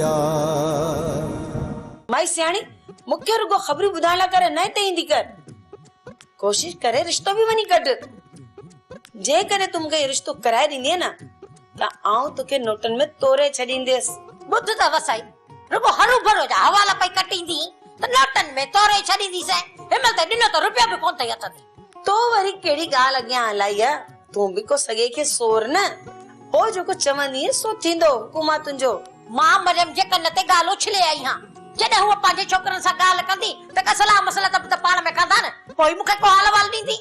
यार। माई सियाणी मुख्य रुगो खबरी बुधाइण लाइ करे न ते ईंदी कर, कोशिश करे रिश्तो भी वनी कढ। जे करे तू मूंखे रिश्तो कराए ॾींदीअ न त आऊं तोखे नोटन में तोरे छॾींदसि। बुध त वसाई रुगो हरू भरो जा हवाला पई कटींदी त नोटन में तोरे छॾींदीसि। हिमल त ॾिनो त रुपया बि कोन थई हथ में। तो वरी कहिड़ी ॻाल्हि अॻियां हलाई आहे, तूं बि को सॻे खे सोर न, हो जेको चवंदी सो थींदो हुकुमा तुंहिंजो। मां मरियम जे कन ते ॻाल्हि उछले आई हां। जॾहिं हूअ पंहिंजे छोकरनि सां ॻाल्हि कंदी त कसला मसला त पाण में कंदा न, पोइ मूंखे को हाल वाल ॾींदी।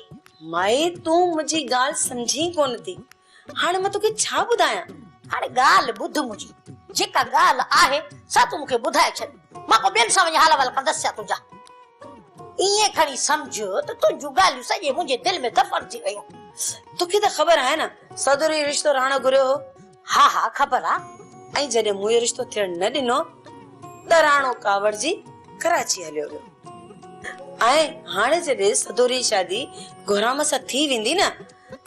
माई तूं मुंहिंजी ॻाल्हि सम्झी कोन थी, हाणे मां तोखे छा ॿुधायां। हाणे ॻाल्हि ॿुध मुंहिंजी, जेका ॻाल्हि आहे सा तूं मूंखे ॿुधाए छॾ। मां को ॿियनि सां वञी हाल वाल कंदसि तुंहिंजा। ईअं खणी सम्झ त तुंहिंजूं ॻाल्हियूं सॼे मुंहिंजे दिलि में दफ़न थी वयूं। तोखे त ख़बर आहे न सदोरी रिश्तो राणो घुरियो हो। हा हा ख़बर आहे। ऐं जॾहिं मूं रिश्तो थियण न ॾिनो त राणो कावड़ जी कराची हलियो वियो। ऐं हाणे जॾहिं सदोरी शादी घुराम सां थी वेंदी न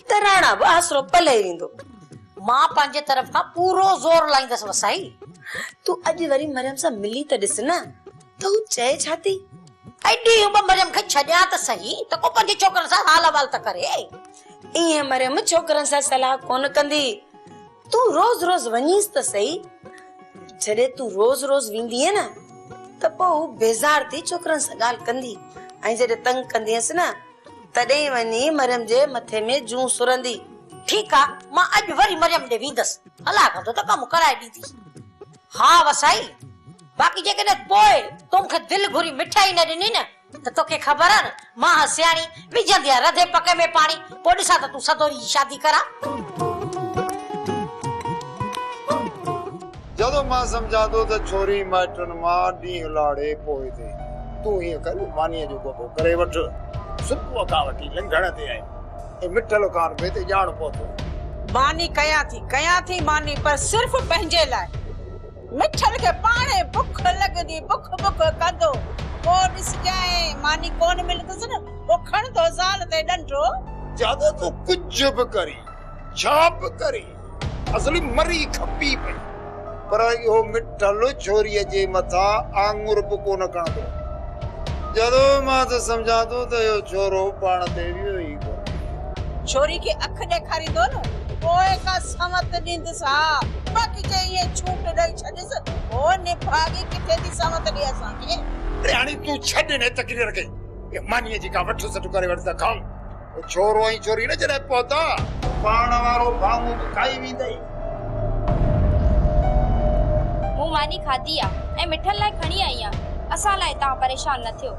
त राणा बि आसरो पले वेंदो। मां पंहिंजे तरफ़ खां पूरो ज़ोर लाईंदसि वसाई। तू अॼु वरी मरियम सां मिली त ॾिस न, त हू चए छा थी। एडी उब मरियम खे छॾिया त सही त को पंहिंजे छोकरनि सां हाल वाल त करे। ईअं मरियम छोकरनि सां सलाह कोन कंदी, तू रोज रोज वञीस त सही। जॾहिं तू रोज रोज वेंदीअ न त पोइ हू बेज़ार थी छोकरनि सां ॻाल्हि कंदी, ऐं जॾहिं तंग कंदीअसि न तॾहिं वञी मरियम जे मथे में जूं सुरंदी। ठीकु आहे, मां अॼु वरी मरियम ॾे वेंदसि, हला कंदो त कमु कराए ॾींदी। हा वसाई, बाक़ी जेकॾहिं पोइ तूं मूंखे दिलि घुरी मिठाई न ॾिनी न त तोखे ख़बर आहे न मां सियाणी विझंदी आहे रधे पके में पाणी। पोइ ॾिसां त तूं सदोरी जी शादी करा। जदों मां समझा दो त छोरी माइटन मां ॾींहुं लाड़े पोइ ते तूं हीअं कर मानीअ जो गोबो करे वठ। सुबुह खां वठी लंघण ते आई ऐं मिठल कान पे ते ॼाण पहुतो। मानी कयां थी मानी, पर सिर्फ पंहिंजे लाइ। मिठल के पाणे भुख लगदी भुख कंदो को ॾिस जाए मानी कोन मिलंदसि न, वो खणंदो ज़ाल ते डंडो। ज्यादा तो कुछ भी करी छा बि करी असली मरी खपी पई, पर इहो मिठल छोरीअ जे मथां आंगुर बि कोन कणंदो। जदों मां त सम्झां थो त इहो छोरो पाण ते वियो ई कोन। छोरी खे अख ॾेखारींदो न पोइ का समत ॾींदसि। हा बाक़ी जे इहे छूट ॾेई छॾिस हो निभागी किथे थी समत ॾे असांखे। अरे हाणे तूं छॾ न तकलीफ़ खे, ये मानीअ जी का वठ सट करे वठ त खाऊं। छोरो ऐं छोरी न जॾहिं पहुता पाण वारो भाऊ खाई वेंदई। मूं मानी खाधी आहे ऐं मिठल लाइ खणी आई आहे, असां लाइ तव्हां परेशान न थियो।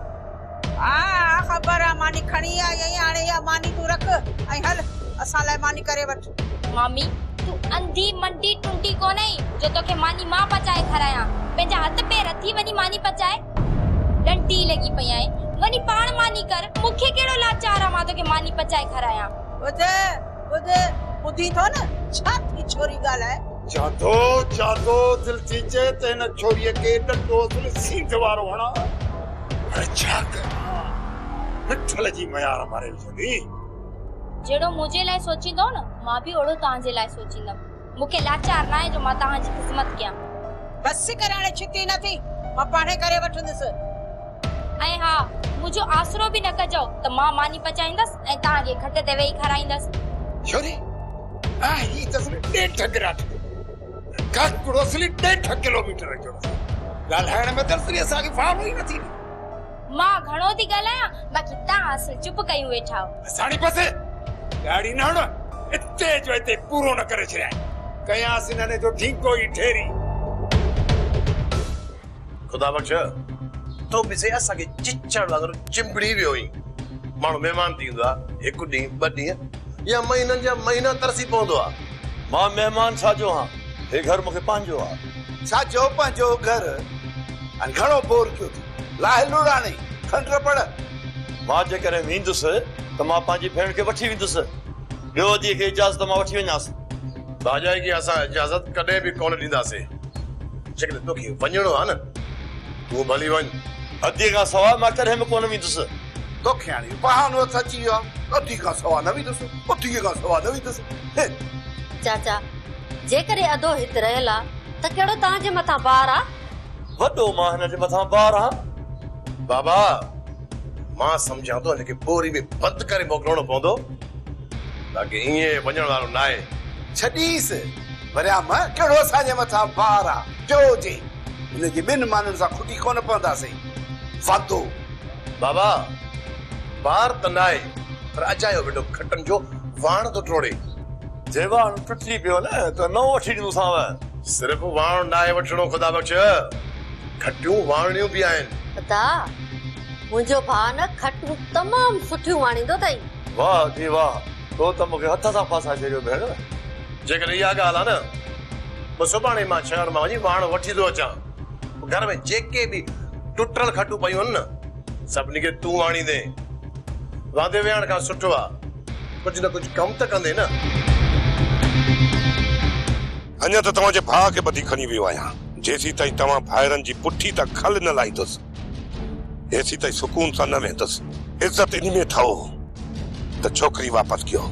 हा ख़बर आहे मानी खणी आई आई, हाणे या मानी तूं रख ऐं हल असां लाइ मानी करे वठ। मामी तू अंधी मंडी टुंडी कोन आई जो तोखे मानी मां पचाए खारायां। पंहिंजा हथ पेर थी वञी मानी पचाए, डंडी लगी पई आहे, वञी पाण मानी कर। मूंखे कहिड़ो लाचार आहे मां तोखे मानी पचाए खारायां। ॿुधी थो न छा थी छोरी ॻाल्हाए। जादो दिल थी चे त हिन छोरीअ खे डंडो सीध वारो हणा। छा कयां मिठल जी मयार मारे विझंदी। जेड़ो मुझे लाइ सोचींदो न मां भी ओड़ो तव्हांजे लाइ सोचींदमि। मूंखे लाचार न आहे जो मां तव्हांजी ख़िदमत कयां। बस कर हाणे छिती न थी, मां पाणे करे वठंदसि। ऐं हा मुझो आसरो भी न कजो त मां मानी पचाईंदसि ऐं तव्हांखे खट ते वेही खाराईंदसि। छोरी आ ही तसली 1.5 ग्राट काकुड़ो असली 1.5 किलोमीटर जो ॻाल्हाइण में दर्सरी असांखे फाम ई न थी। मां घणो थी ॻाल्हायां, बाक़ी तव्हां असि चुप कयूं वेठा हो। साणी पासे गाड़ी न हण इते जो इते पूरो न करे छॾिया कयासीं न जो ठीको ई ठेरी। खुदा बख्श तो बिसे असांखे चिचड़ वांगुरु चिंबड़ी वियो हुई। माण्हू महिमान थींदो आहे हिकु ॾींहुं 2 ॾींहं या महीननि जा महीना तरसी पवंदो आहे। मां महिमान छाजो हां, हे घर मूंखे पंहिंजो आहे। छाजो पंहिंजो घर ऐं घणो बोर कयो थी लाहे लुड़ाणी खंड पड़। मां जेकॾहिं वेंदुसि त मां पंहिंजी भेण खे वठी वेंदुसि, ॿियो वधीक खे इजाज़त मां वठी वञासि। बाजाए की असां इजाज़त कॾहिं बि कोन ॾींदासीं। जेकॾहिं तोखे वञिणो आहे न तूं भली वञ, अधीअ खां सवाइ मां कॾहिं बि कोन वेंदुसि। तोखे हाणे बहानो अची वियो आहे, अधीअ खां सवाइ न वेंदुसि, अधीअ खां सवाइ न वेंदुसि। चाचा जेकॾहिं अधो हित रहियल आहे त कहिड़ो तव्हांजे मथां बार आ? वॾो मां हिन जे मथां ॿार आहियां। बाबा मां सम्झां थो हिनखे बोरी में बंदि करे मोकिलणो पवंदो ताकी ईअं वञण वारो न आहे। छॾीसि वरियाम कहिड़ो असांजे मथां भार आहे जो हुजे हिनजे ॿिनि माण्हुनि सां खुटी कोन पवंदासीं वादो। बाबा बार त न आहे पर अजायो बेटो खटनि जो वाण थो टोड़े। जे वाण टुटी पियो न त नओं वठी ॾींदोसांव। सिर्फ़ वाण न आहे वठणो खुदा बख़्श, खटियूं वाणियूं बि आहिनि। पता मुंहिंजो भाउ न खटूं तमामु सुठियूं वाणींदो अथई। वाह जी वाह, तो त मूंखे हथ सां फासाए छॾियो भेण। जेकॾहिं इहा ॻाल्हि आहे न पोइ सुभाणे मां शहर मां वञी वाण वठी थो अचां। घर में जेके बि टुटल खटूं पयूं आहिनि न सभिनी खे तूं वाणींदे। वादे विहण खां सुठो आहे कुझु न कुझु कमु त कंदे न। अञा त तव्हांजे भाउ खे ॿधी खणी वियो आहियां। जेसीं ताईं तव्हां भाइरनि जी पुठी त खल न लाहींदुसि एसीं ताईं सुकून सां न वेंदुसि। इज़त इन में अथव त छोकिरी वापसि कयो।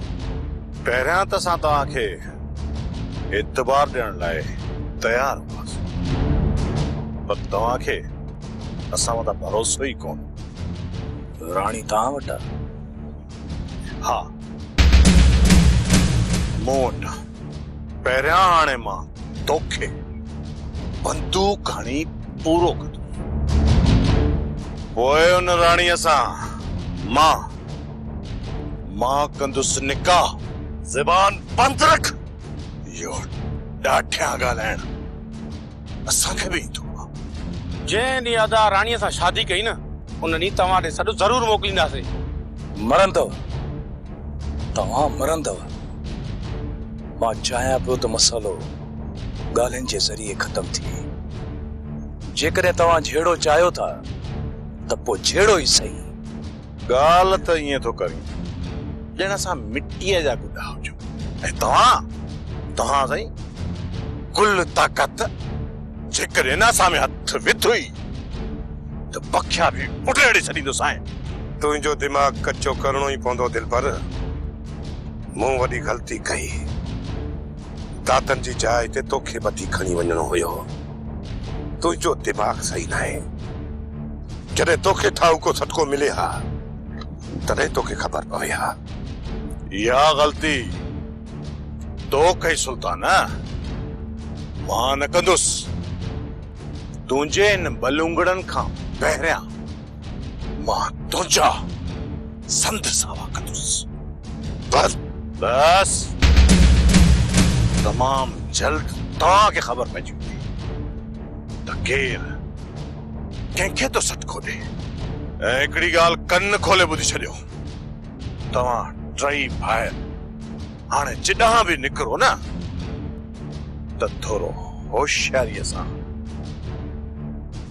पहिरियां त असां तव्हांखे एतबार ॾियण लाइ तयार हुआसीं पर तव्हांखे असां मथां भरोसो ई कोन। राणी तव्हां वटि आहे? हा मूं वटि आहे। पहिरियां हाणे मां तोखे बंदूक हणी पूरो कंदो पोइ उन राणीअ सां मां कंदुसि निकाह। ज़बान बंद रख। इहो ॾाढिया ॻाल्हाइण असांखे बि ईंदो आहे। जंहिं ॾींहुं अदा राणीअ सां शादी कई न उन ॾींहुं तव्हां ॾे सॾु ज़रूरु मोकिलींदासीं। मरंदव तव्हां मरंदव। मां चाहियां पियो त मसालो ॻाल्हियुनि जे ज़रिए ख़तम थिए। जेकॾहिं तव्हां जहिड़ो चाहियो था त पोइ जहिड़ो ई सही। ॻाल्हि त ईअं थो करी ॼण असां मिटीअ जा गुॾा हुजूं ऐं तव्हां साईं कुल ताक़त जेकॾहिं न असां में हथ विधुई त बख्या बि उॾेड़े छॾींदो साईं। तुंहिंजो दिमाग़ कचो करणो ई पवंदो दिलबर। मूं वॾी ग़लती कई। दातन जी जाइ ते तोखे ॿधी खणी वञणो हुयो। तुंहिंजो दिमाग़ सही न आहे। जॾहिं तोखे ठाउको सटको मिले हा तॾहिं तोखे ख़बर पवे हा। इहा ग़लती तो कई सुल्तान, मां न कंदुसि। तुंहिंजे इन बलूंगड़नि खां पहिरियां मां तुंहिंजा संद सावा कंदुसि। बस तमाम जल्द तव्हांखे ख़बर पइजी वेंदी त केरु कंहिंखे तो सटको ॾे। ऐं हिकिड़ी ॻाल्हि कन खोले ॿुधी छॾियो, तव्हां टई भाइर हाणे जिॾां बि निकिरो न त थोरो होशियारीअ सां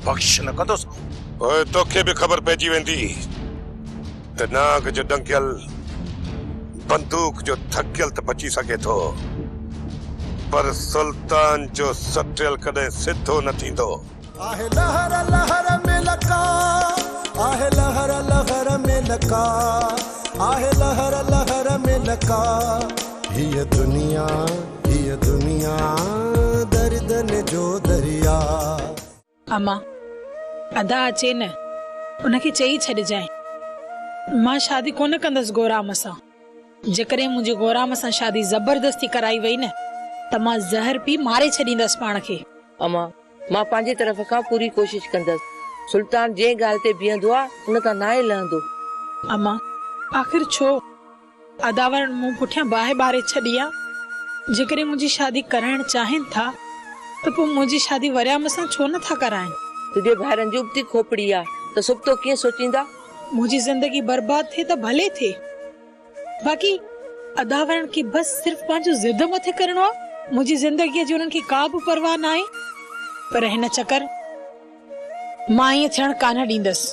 बख़्श न कंदोसि। पोइ तोखे बि ख़बर पइजी वेंदी त नाग जो डंकियल बंदूक जो थकियल त बची सघे थो पर सुल्तान जो सटियल कॾहिं सिधो न थींदो। आहे लहर लहर में लका, आहे लहर लहर में लका, आहे लहर लहर में लका। हीअ दुनिया दर्दन जो दरिया। अम्मा अदा अचे न उनखे चई छॾिजांइ मां शादी कोन कंदसि गोराम सां। जेकॾहिं मुंहिंजे गोराम सां शादी ज़बरदस्ती कराई वई न त मां ज़हर पी मारे छॾींदसि पाण खे। अम्मा मां पंहिंजी तरफ़ खां पूरी कोशिश कंदसि। सुल्तान जंहिं ॻाल्हि ते बीहंदो आहे उन तां नाहे लहंदो। अम्मा आख़िर छो अदावर मूं पुठियां बाहि ॿारे छॾी आहे। जेकॾहिं मुंहिंजी शादी कराइण चाहिनि था त पोइ मुंहिंजी शादी वरियाम सां छो नथा कराइनि। तुंहिंजे भाइरनि जी उबती खोपड़ी आहे त सुबतो कीअं सोचींदा। मुंहिंजी ज़िंदगी बर्बाद थिए त भले थिए, बाक़ी अदावरण खे बस सिर्फ़ पंहिंजो ज़िद मथे करणो आहे। मुंहिंजी ज़िंदगीअ जी उन्हनि खे का बि परवाह न आहे। पर हिन चकर मां ईअं थियण कान ॾींदसि।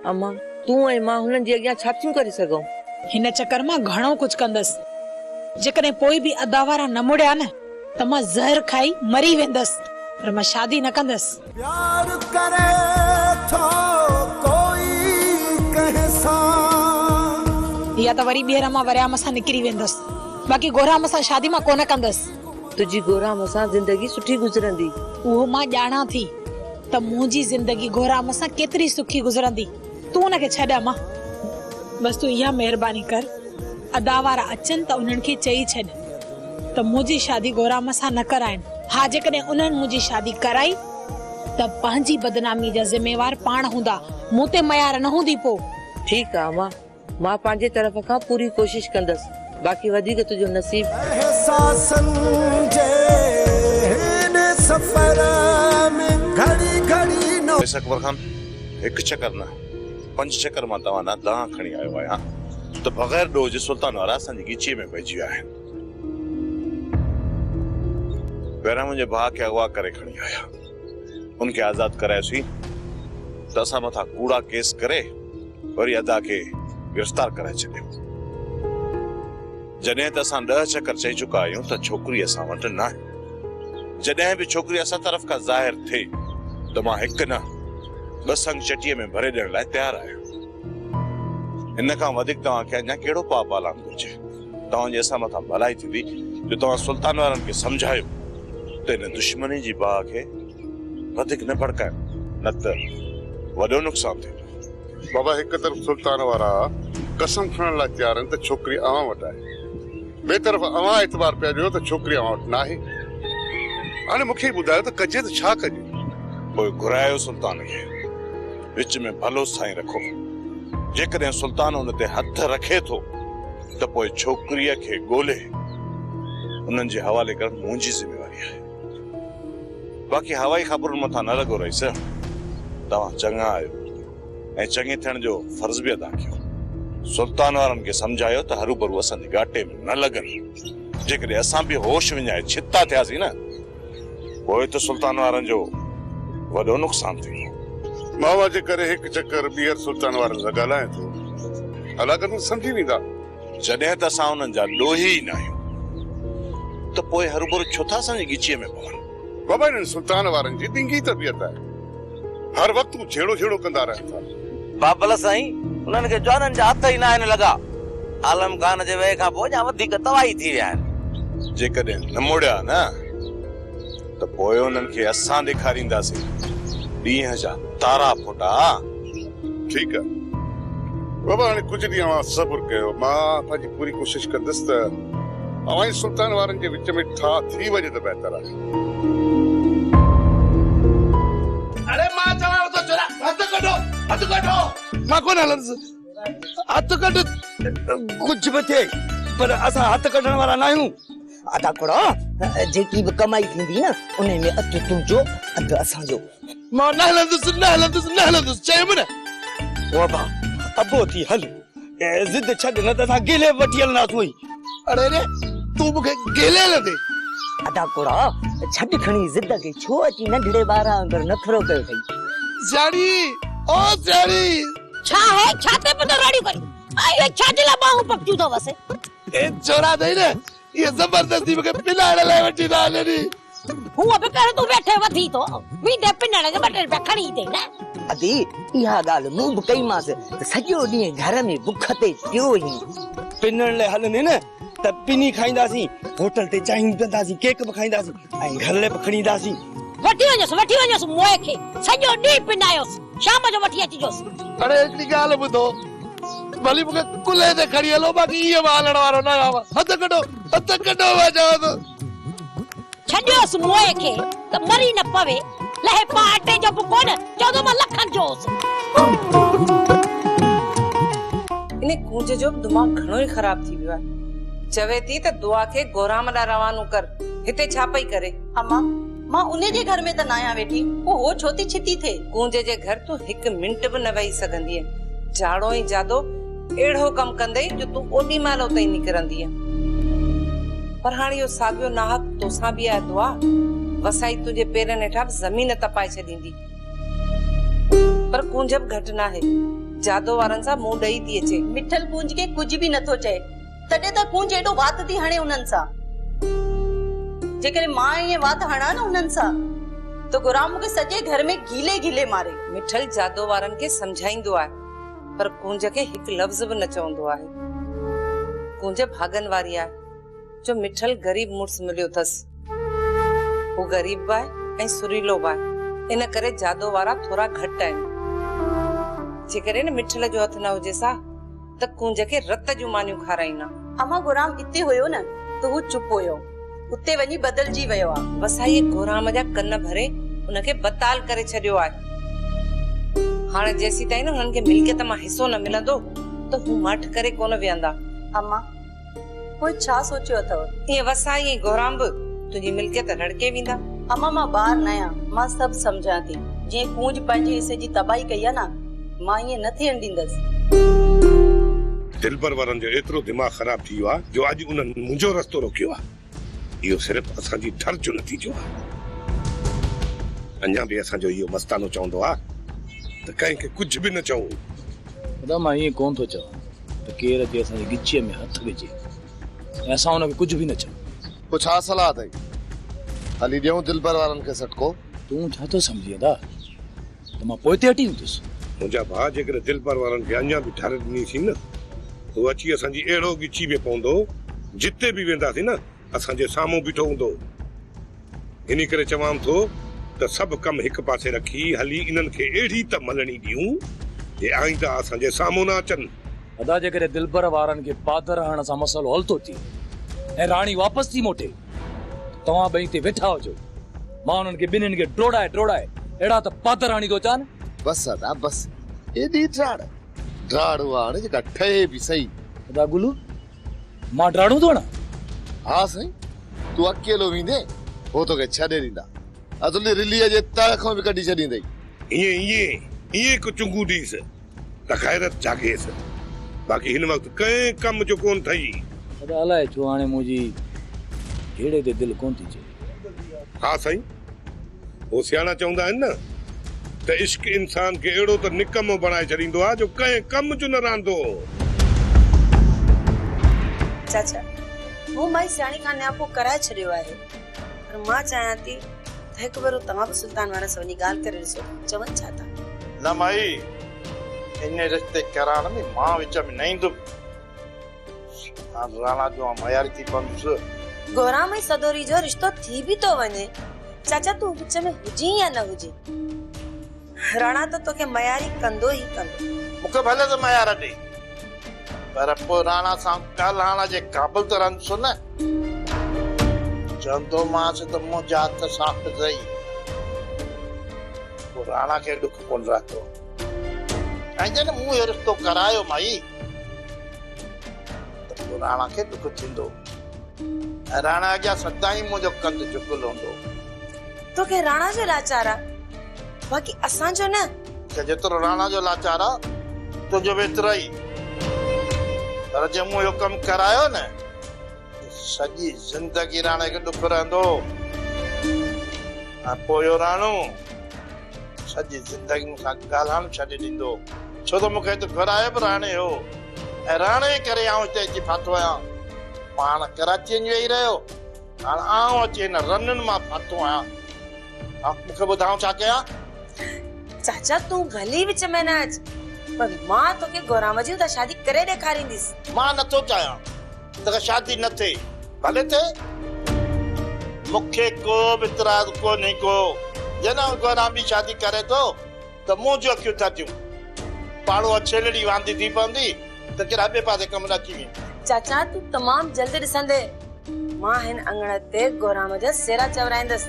अम्मा तूं ऐं मां हुननि जे अॻियां छा थियूं करे सघूं। हिन चकर मां घणो कुझु कंदसि। जेकॾहिं पोइ बि अदावारा न मुड़िया न त मां ज़हर खाई मरी वेंदसि पर मां शादी न कंदसि। प्यार करे थो कोई कहे या त वरी ॿीहर मां वरियाम सां निकिरी वेंदसि, बाक़ी गोराम सां शादी मां कोन कंदसि। तुझी गोराम सां जिंदगी सुठी गुज़रंदी। उहो मां ॼाणा थी त मुंहिंजी ज़िंदगी गोराम सां केतिरी सुखी गुज़रंदी। तूं उनखे छॾ मां, बस तूं इहा महिरबानी कर, अदा वारा अचनि त उन्हनि खे चई छॾ त मुंहिंजी शादी गोराम सां न कराइनि। हा, जेकॾहिं उन्हनि मुंहिंजी शादी कराई त पंहिंजी बदनामी जा ज़िम्मेवार पाण हूंदा, मूं ते मयार न हूंदी। पो ठीक आ मां पंहिंजे तरफ़ खां पूरी कोशिश कंदसि, बाक़ी वधीक तुंहिंजो नसीब। एहसासन जे हिन सफ़र में घड़ी घड़ी नो अकबर खान एक चक्कर ना 5 चक्कर मां तव्हां ना दां खणी आयो आहियां त बग़ैर डोज सुल्तान वारा असांजी गिची में पइजी विया आहिनि। पहिरां मुंहिंजे भाउ खे अगवा करे खणी आया, उनखे आज़ाद करायोसीं त असां मथां कूड़ा केस करे वरी अदा खे गिरफ़्तार कराए छॾियो। जॾहिं त असां 10 चक्कर चई चुका आहियूं त छोकिरी असां वटि न आहे। जॾहिं बि छोकिरी असां तरफ़ खां ज़ाहिर थिए त मां हिकु न 2 संग चटीअ में भरे ॾियण लाइ तयारु आहियां। इन खां वधीक तव्हांखे अञा कहिड़ो पाप हलाइण घुरिजे? तव्हांजी असां मथां भलाई थींदी जो तव्हां सुल्तान वारनि खे सम्झायो त इन दुश्मनी जी बाहि खे वधीक न भड़कायो, न त वॾो नुक़सानु थींदो। बाबा हिकु तरफ़ सुल्तान वारा कसम खणण लाइ तयार आहिनि त छोकिरी अवां वटि आहे, ॿिए तरफ़ अवां एतबार पिया ॾियो त छोकिरी अवां वटि न आहे। हाणे मूंखे ॿुधायो त कजे त छा कजे? पोइ घुरायो सुल्तान खे, विच में भलो साईं रखो। जेकॾहिं सुल्तान उन ते हथ रखे थो त पोइ छोकिरीअ खे ॻोल्हे उन्हनि जे हवाले करणु मुंहिंजी ज़िम्मेवारी आहे। बाक़ी हवाई ख़बरुनि मथां न लॻो रहीस। तव्हां चङा आहियो ऐं चङे थियण जो फर्ज़ बि अदा कयो। सुल्तान वारनि खे सम्झायो त हरू भरू असांजे घाटे में न लॻनि। जेकॾहिं असां बि होश विञाए छिता थियासीं न, पोइ त सुल्तान वारनि जो वॾो नुक़सानु थींदो। मावा जे करे हिकु चक्कर ॿीहर सुल्तान वारनि सां ॻाल्हाए थो, हालांकि सम्झी वेंदा। जॾहिं त असां उन्हनि जा ॾोही ई न आहियूं त पोइ हरू भरू छो था असांजी गिचीअ में पवनि? बाबा इन्हनि सुल्तान वारनि जी ॾिंगी तबियत आहे, हर वक़्तु छेड़ो छेड़ो कंदा रहनि था। बाबल साईं, उन्हनि खे जवाननि जा हथ ई न आहिनि लॻा। आलम खान जे वहे खां पोइ अञा वधीक तबाही थी विया आहिनि। जेकॾहिं न मोड़िया न त पोइ उन्हनि खे असां ॾेखारींदासीं ॾींहं जा तारा फुटा। ठीकु आहे बाबा, हाणे कुझु ॾींहं अवां सब्र कयो। मां पंहिंजी पूरी कोशिशि कंदुसि त अवां जी सुल्तान वारनि जे विच में ठा थी वञे त बहितर आहे। अरे मां चवां तो छोरा हथ कढो मां कोन हलंदुसि। हथ कढ, कुछ भी थे पर असां हथ कढण वारा न आहियूं। अदा करो, जेकी भी कमाई थींदी न उन में अधु तुंहिंजो अधु असांजो। मां न हलंदुसि चयमि न। ओ बा अबो थी हल, जिद छॾ न त असां गिले वठी हलंदासीं। अरे रे तूं मूंखे गेले हलंदे? अदा करो, छॾ खणी जिद खे छो अची नंढड़े ॿार वांगुरु नखरो कयो अथई? जाड़ी ओ जाड़ी छा है? छाते पे राड़ी करी आई छाजे ला बाहु पकजू तो वसे ए छोरा दे न, ये जबरदस्ती मूंखे पिलाइण लाइ वठी था हलनि। हुआ पे कर तू बैठे वठी तो मी दे पिनण के बटन पे खणी दे न। अदी इहा ॻाल्हि मूं बि कईमांसि त सॼो ॾींहुं घर में बुख ते पियो ई। पिनण लाइ हलंदे न त पिनी खाईंदासीं, होटल ते चांहियूं पीअंदासीं, केक बि खाईंदासीं ऐं घर लाइ बि खणींदासीं। वठी वञोसि मोए खे सॼो ॾींहुं पिनायोसि, शाम जो वठी अचिजोसि। अरे हिकिड़ी ॻाल्हि ॿुधो, भली मूंखे कुल्हे ते खणी हलो, बाक़ी इहो मां हलण वारो न आहियां। हथ कढो मां चवां थो। छॾियोसि मोए खे त मरी न पवे। लहे पाटे जो बि कोन, चौदो मां लखनि जो इन कूंज जो दिमाग़ घणो ई ख़राब थी वियो आहे। चवे थी त दुआ खे गोराम ॾांहुं रवानो कर, हिते छा पई करे? अम्मा मां उन जे घर में त न आहियां वेठी, वो छो थी छिती थे? कूंज जे घर तूं हिकु मिंट बि न वेही सघंदी आहे। जाड़ो ई जादो अहिड़ो कमु कंदई जो तूं ओॾी महिल उते ई निकिरंदी आहे। पर हाणे इहो साॻियो नाहक तोसां बि आहे दुआ, वसाई तुंहिंजे पेरनि हेठां ज़मीन तपाए छॾींदी। पर कूंज बि घटि न आहे, जादो वारनि सां मुंहुं ॾेई थी अचे। मिठल कूंज के कुछ भी नथो चए, तॾहिं त कूंज एॾो वात थी हणे उन्हनि सां। जेकॾहिं मां ईअं वात हणां न उन्हनि सां त गुराम मूंखे सॼे घर में गीले गीले मारे। मिठल जादो वारनि खे सम्झाईंदो आहे, पर कूंज खे हिकु लफ़्ज़ बि न चवंदो आहे। कूंज भागन वारी आहे जो मिठल ग़रीब मुड़ुस मिलियो अथसि। वो गरीब बा ऐं सुरीलो बा इन करे जादो वारा थोड़ा घट आहिनि जेकरे न मिठल जो हथ न हुजे सा त कुंज के रत जूं मानियूं खाराईंदा। अमा गुराम इते हुयो न तो वो चुप हुयो, उते वञी बदलजी वियो आ। वसाई गोराम जा कन भरे उनके बताल करे छडियो आहे। हाणे जेसी ताईं न हुननि खे मिल्कियत मां हिस्सो न मिलंदो त हू मठ करे कोन वियंदा। अम्मा कोई छा सोचियो अथव? ये वसाई ऐं गोराम बि तुंहिंजी मिल्कियत रड़के वेंदा। अम्मा मां ॿार न आहियां, मां सभु सम्झां थी। जीअं कूंज पंहिंजे हिसे जी तबाही कई आहे न, मां ईअं न थियण ॾींदसि। दिलबर वारनि जो एतिरो दिमाग़ ख़राब थी वियो आहे जो अॼु उन्हनि मुंहिंजो रस्तो रोकियो आहे। इहो सिर्फ़ु असांजी ठर जो नतीजो आहे। अञा बि असांजो इहो मस्तानो चवंदो आहे त कंहिंखे कुझु बि न चऊं। खुदा मां ईअं कोन थो चवां त केरु अची असांजी गिचीअ में हथ विझे ऐं असां हुनखे कुझु बि न चऊं। पोइ छा सलाह अथई? हली ॾियूं दिलबर वारनि खे सटको? तूं छा थो सम्झी दा त मां पोइ ते हटी वेंदुसि? मुंहिंजा भाउ जेकर दिलबर वारनि खे अञा बि ठारे ॾिनीसीं न तो अची असांजी अहिड़ो गिची में पवंदो जिते बि वेंदासीं न असांजे साम्हूं बीठो हूंदो। इन करे चवां थो त सभु कम हिकु पासे रखी हली इन्हनि खे अहिड़ी त मलणी ॾियूं जे आईंदा असांजे साम्हूं न अचनि। अदा जेकर दिलबर वारनि खे पादर हणण सां मसइलो हल थो थिए ऐं राणी वापसि थी मोटे तव्हां ॿई ते वेठा हुजो। मां उन्हनि खे ॿिन्हिनि खे ड्रोड़ाए अहिड़ा त पादर हणी थो चान। बस अदा बस एॾी ड्राड़ो आहे जेका ठहे बि सही। अदा गुलू मां ड्राड़ू थो हणा? हा साईं, तूं अकेलो वेंदे हो तोखे छॾे ॾींदा। अदुली रिलीअ जे तह खां बि कढी छॾींदई। ईअं को चुंगू ॾीस त ख़ैरत जागेसि। बाक़ी हिन वक़्तु कंहिं कम जो कोन थई। अदा अलाए छो हाणे मुंहिंजी हेड़े ते दिलि कोन थी चए। हा साईं, हो सियाणा चवंदा आहिनि न त इश्क इंसान खे अहिड़ो त निकमो बणाए छॾींदो आहे जो कंहिं कम जो न रहंदो। चाचा वो माई सियाणी खां न्यापो कराए छॾियो आहे, पर मां चाहियां थी त हिकु भेरो तव्हां बि सुल्तान वारा सां वञी ॻाल्हि करे ॾिसो चवनि छा था। न माई इन रिश्ते कराइण में मां विच में न ईंदुमि। राणा जो मयारी थी पवंदुसि। गोराम ऐं सदोरी जो रिश्तो थी बि तो वञे, चाचा तूं विच में हुजी या न हुजी, राणा तो तोखे मयारी कंदो ई कंदो। मूंखे भले त मयार ॾे, पर पोइ राणा सां ॻाल्हाइण जे क़ाबिल त रहंदुसि न। चवंदो मांसि त मुंहिंजा हथ साफ़ अथई, पोइ राणा खे ॾुख कोन रहंदो। ऐं जॾहिं मूं इहो रिश्तो करायो माई त पोइ राणा खे ॾुख थींदो ऐं राणा अॻियां सदाईं मुंहिंजो कंधु झुकियलु हूंदो। तोखे राणा जो लाचार आहे, बाक़ी असांजो न। जेतिरो राणा जो लाचार आहे तुंहिंजो बि एतिरो ई। पर जे मूं इहो कमु करायो न सॼी ज़िंदगी राणे खे ॾुख रहंदो। ऐं पोइ इहो राणो सॼी ज़िंदगी मूंसां ॻाल्हाइण छॾे ॾींदो, छो त मूंखे हिते घुरायो बि राणे हो ऐं राणे करे आउं हिते अची फाथो आहियां। पाण कराची में वेही रहियो, हाणे आउं अची हिन रननि मां फाथो आहियां। मूंखे ॿुधायो छा कयां? चाचा तूं भली विच में न अच, पर मां तोखे गोराम जी त शादी करे ॾेखारींदीसि। मां नथो चाहियां त शादी न थिए, भले थिए, मूंखे को बि इतराज़ कोन्हे को। जॾहिं गोराम बि शादी करे थो त मूं जूं अखियूं थधियूं, पाड़ो छेलड़ी वांदी थी पवंदी त कहिड़ा ॿिए पासे कम रखी वेंदी। चाचा तूं तमामु जल्दी ॾिसंदे मां हिन अंगण ते गोराम जा सेरा चवराईंदसि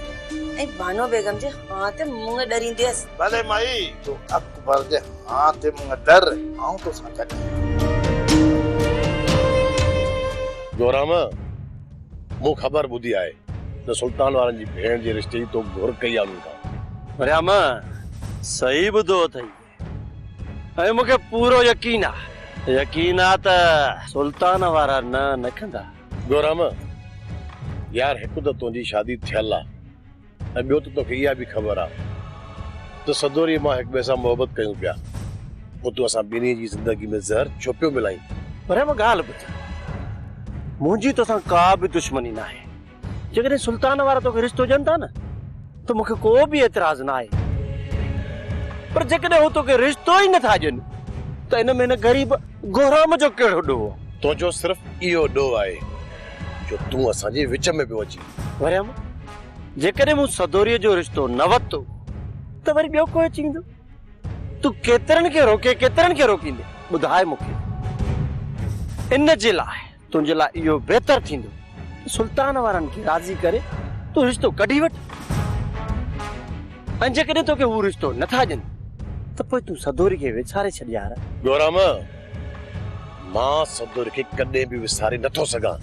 ऐं बानो बेगम जे हाथ ते मुंग डरींदसि। भले माई तूं अकबर जे हाथ ते मुंग डर, आऊं तो सां गॾु। गोराम मूं ख़बर ॿुधी आहे त सुल्तान वारनि जी भेण जे रिश्ते जी तो घुर कई आहे। मरियाम सही ॿुधो अथई ऐं मूंखे पूरो यकीन आहे त सुल्तान वारा न कंदा। गोराम यार हिकु त तुंहिंजी शादी थियल आहे ऐं ॿियो त तोखे इहा बि ख़बर आहे त सदोरी मां हिक ॿिए सां मोहबत कयूं पिया। पोइ तूं असां ॿिन्ही जी ज़िंदगी में ज़हर छो पियो मिलाई? पर मां ॻाल्हि ॿुध, मुंहिंजी तोसां का बि दुश्मनी न आहे। जेकॾहिं सुल्तान वारा तोखे रिश्तो ॾियनि था न त मूंखे को बि एतिराज़ न आहे, पर जेकॾहिं हू तोखे रिश्तो ई नथा ॾियनि त हिन में न ग़रीब गोराम जो कहिड़ो ॾोह? तुंहिंजो सिर्फ़ु इहो ॾोह आहे जो तूं असांजे विच में पियो अची। मरियम जेकॾहिं मूं सदोरीअ जो रिश्तो न वरितो त वरी ॿियो कोई चींदो। तूं केतिरनि खे रोके केतिरनि खे रोकींदे ॿुधाए मूंखे। इन जे लाइ तुंहिंजे लाइ इहो बहितर थींदो सुल्तान वारनि खे राज़ी करे तूं रिश्तो कढी वठ। ऐं जेकॾहिं तोखे हू रिश्तो नथा ॾियनि त पोइ तूं सदोरी खे विसारे छॾ यार। गौराम, मां सदोरी खे कॾहिं बि विसारे नथो सघां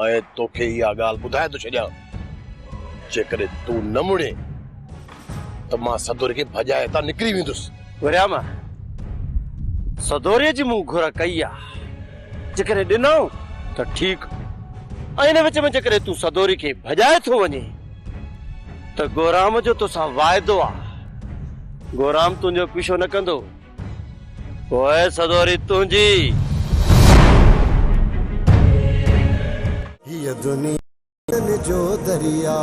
ऐं तोखे इहा ॻाल्हि ॿुधाए थो छॾियां, जेकॾहिं तूं न मुड़े त मां सदोरी खे भॼाए हितां निकिरी वेंदुसि। वरियाम, सदोरीअ जी मूं घुर कई आहे, जेकॾहिं ॾिनो त ठीकु, ऐं हिन विच में जेकॾहिं तूं सदोरी खे भॼाए थो वञे त गोराम जो तोसां वाइदो आहे, गोराम तुंहिंजो पीछो न कंदो, पोइ सदोरी तुंहिंजी। ये दुनिया जो दरिया